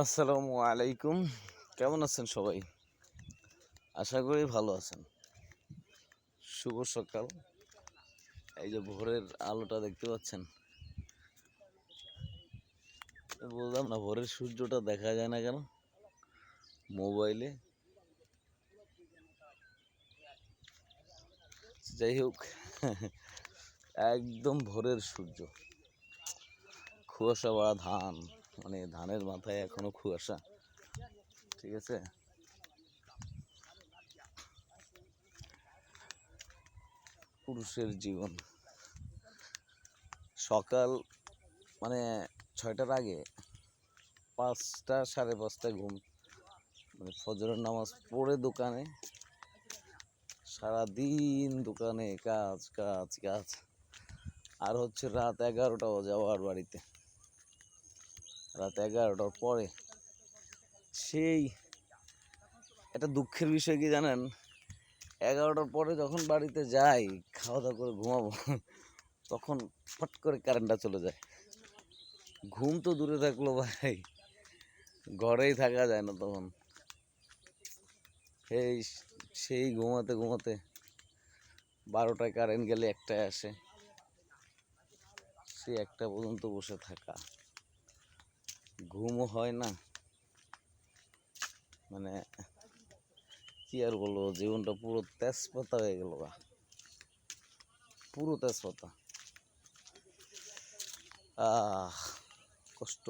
আসসালামু আলাইকুম। কেমন আছেন সবাই? আশা করি ভালো আছেন। শুভ সকাল। এই যে ভোরের আলোটা দেখতে পাচ্ছেন? বললাম না, ভোরের সূর্যটা দেখা যায় না কেন মোবাইলে? যাই হোক, একদম ভোরের সূর্য। কুয়াশা ভরা ধান, মানে ধানের মাথায় এখনো কুয়াশা। ঠিক আছে? পুরুষের জীবন। সকাল মানে 6টার আগে 5টা 5:30টায় ঘুম, মানে ফজরের নামাজ পড়ে দোকানে, সারাদিন দোকানে কাজ কাজ কাজ। আর হচ্ছে রাত 11টা যাওয়ার বাড়িতে, রাত 11টার পরে সেই একটা দুঃখের বিষয় কি জানেন, 11টার পরে যখন বাড়িতে যাই খাওয়া দাওয়া করে ঘুমাবো, তখন ফট করে কারেন্টটা চলে যায়। ঘুম তো দূরে থাকলো ভাই, ঘরেই থাকা যায় না তখন। এই সেই ঘুমাতে ঘুমাতে 12টায় কারেন্ট গেলে 1টায় আসে, সে 1টা পর্যন্ত বসে থাকা, ঘুমও হয় না। মানে কি আর বলবো, জীবনটা পুরো তেজপাতা হয়ে গেল, পুরো তেজপাতা। কষ্ট।